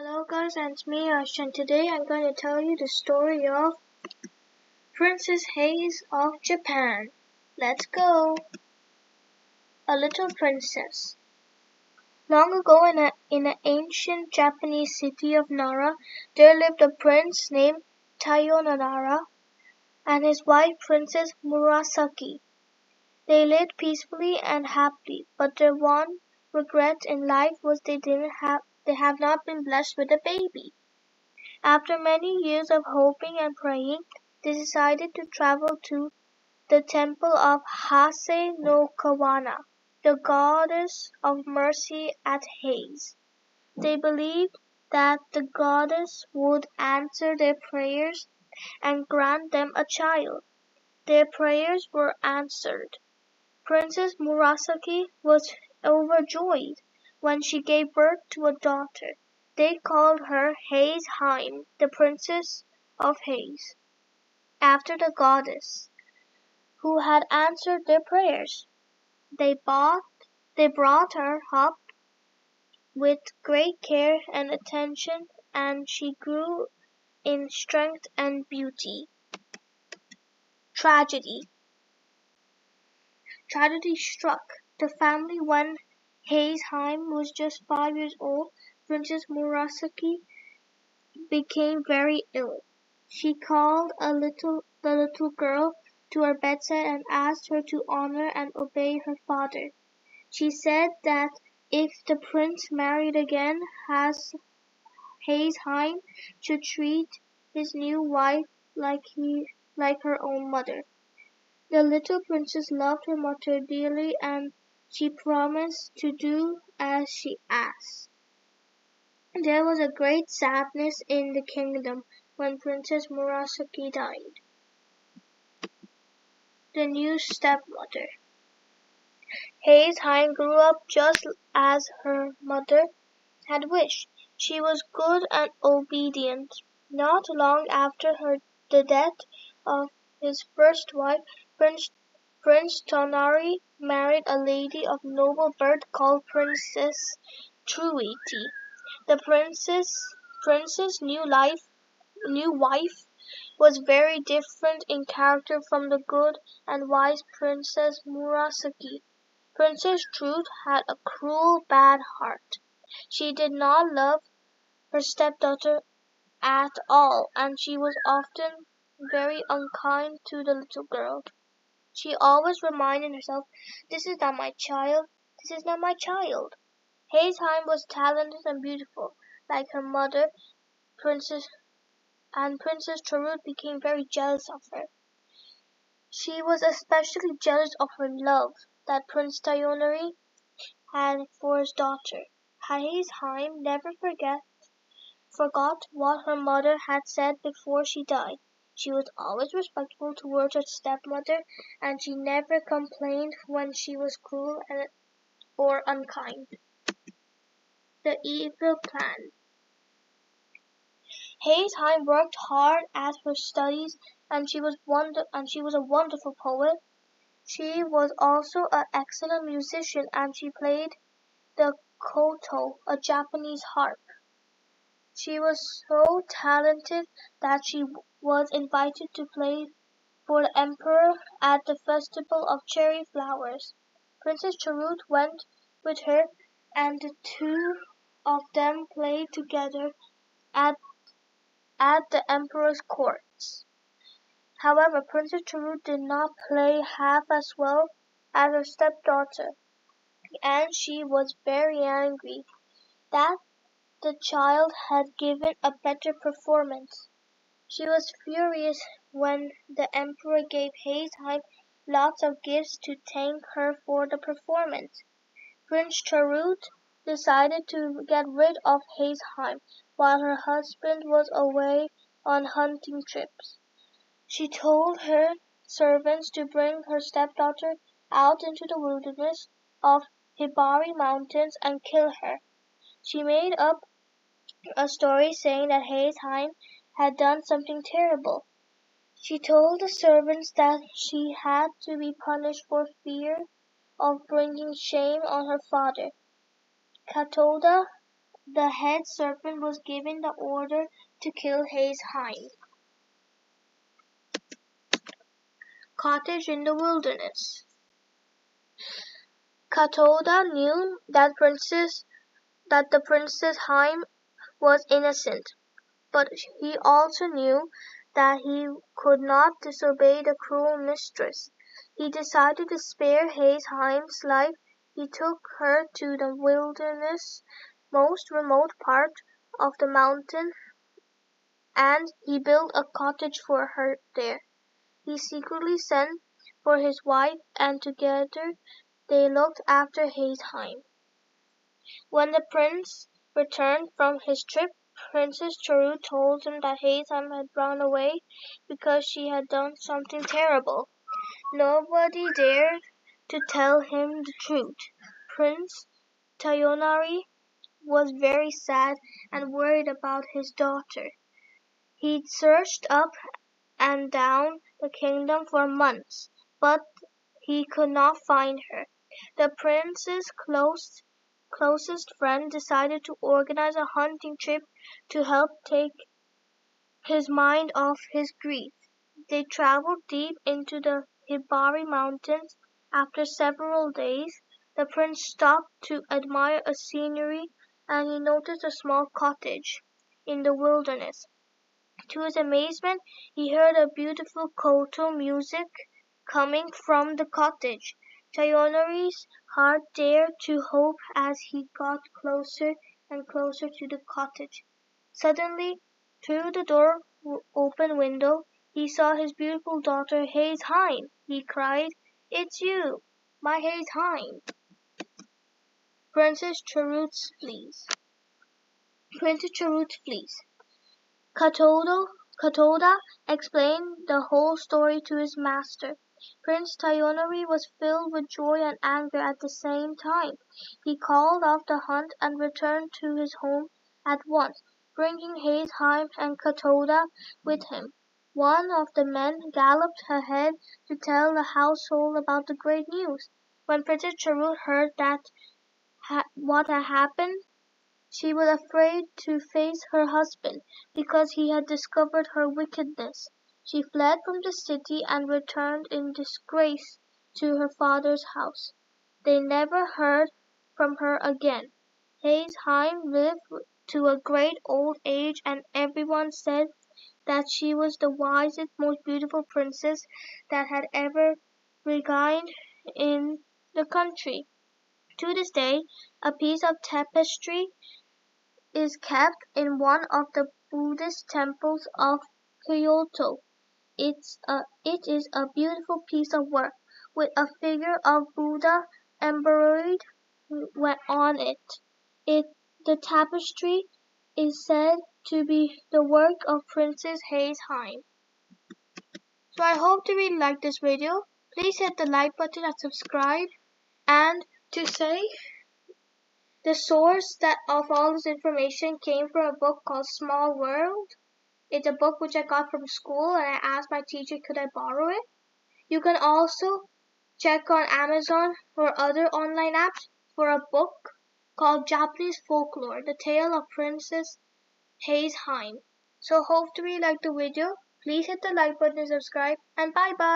Hello guys, and it's me Ash, and today I'm going to tell you the story of Princess Hase of Japan. Let's go! A little princess. Long ago in an ancient Japanese city of Nara, there lived a prince named Tayonara and his wife Princess Murasaki. They lived peacefully and happily, but their one regret in life was they have not been blessed with a baby. After many years of hoping and praying, they decided to travel to the temple of Hase no Kawana, the goddess of mercy at Hase. They believed that the goddess would answer their prayers and grant them a child. Their prayers were answered. Princess Murasaki was overjoyed when she gave birth to a daughter. They called her Hase, the Princess of Hase, after the goddess who had answered their prayers. They brought her up with great care and attention, and she grew in strength and beauty. Tragedy. Tragedy struck the family when Hase was just 5 years old. Princess Murasaki became very ill. She called the little girl to her bedside and asked her to honor and obey her father. She said that if the prince married again, Hase should treat his new wife like her own mother. The little princess loved her mother dearly, and she promised to do as she asked. There was a great sadness in the kingdom when Princess Murasaki died. The new stepmother. Hase grew up just as her mother had wished. She was good and obedient. Not long after the death of his first wife, Prince Tonari married a lady of noble birth called Princess Truity. The prince's new wife was very different in character from the good and wise Princess Murasaki. Princess Truth had a cruel, bad heart. She did not love her stepdaughter at all, and she was often very unkind to the little girl. She always reminded herself, "This is not my child, this is not my child." Hase was talented and beautiful, like her mother, Princess Charut became very jealous of her. She was especially jealous of her love that Prince Tayonari had for his daughter. Hase never forgot what her mother had said before she died. She was always respectful towards her stepmother, and she never complained when she was cruel or unkind. The evil plan. Hase worked hard at her studies, and she was a wonderful poet. She was also an excellent musician, and she played the koto, a Japanese harp. She was so talented that she was invited to play for the emperor at the festival of cherry flowers. Princess Charut went with her, and the two of them played together at the emperor's courts. However, Princess Charut did not play half as well as her stepdaughter, and she was very angry that the child had given a better performance. She was furious when the emperor gave Hase lots of gifts to thank her for the performance. Prince Charut decided to get rid of Hase while her husband was away on hunting trips. She told her servants to bring her stepdaughter out into the wilderness of Hibari Mountains and kill her. She made up a story saying that Hase had done something terrible. She told the servants that she had to be punished for fear of bringing shame on her father. Katoda the head serpent was given the order to kill Hase. Cottage in the wilderness. Katoda knew that the Princess Haim was innocent, but he also knew that he could not disobey the cruel mistress. He decided to spare Hase Haim's life. He took her to the wilderness, most remote part of the mountain, and he built a cottage for her there. He secretly sent for his wife, and together they looked after Hase Haim. When the prince returned from his trip, Princess Charut told him that Hase Haim had run away because she had done something terrible. Nobody dared to tell him the truth. Prince Tayonari was very sad and worried about his daughter. He'd searched up and down the kingdom for months, but he could not find her. The prince's closest friend decided to organize a hunting trip to help take his mind off his grief. They traveled deep into the Hibari Mountains. After several days, the prince stopped to admire a scenery, and he noticed a small cottage in the wilderness. To his amazement, he heard a beautiful koto music coming from the cottage. Tayonori's heart dared to hope as he got closer and closer to the cottage. Suddenly, through the door open window, he saw his beautiful daughter Hase Haim. He cried, "It's you, my Hase Haim!" Princess Charut's fleas. Princess Charut's fleas. Katoda explained the whole story to his master. Prince Tayonori was filled with joy and anger at the same time. He called off the hunt and returned to his home at once, bringing Hase Haim and Katoda with him. One of the men galloped ahead to tell the household about the great news. When Princess Charut heard what had happened, she was afraid to face her husband because he had discovered her wickedness. She fled from the city and returned in disgrace to her father's house. They never heard from her again. Hase Haim lived to a great old age, and everyone said that she was the wisest, most beautiful princess that had ever regned in the country. To this day, a piece of tapestry is kept in one of the Buddhist temples of Kyoto. It is a beautiful piece of work with a figure of Buddha embroidered on it. The tapestry is said to be the work of Princess Hase Haim. So I hope you really like this video. Please hit the like button and subscribe. And to say, the source of all this information came from a book called Small World. It's a book which I got from school, and I asked my teacher could I borrow it. You can also check on Amazon or other online apps for a book called Japanese Folklore, The Tale of Princess Hase Haim. So hopefully you like the video. Please hit the like button and subscribe, and bye bye.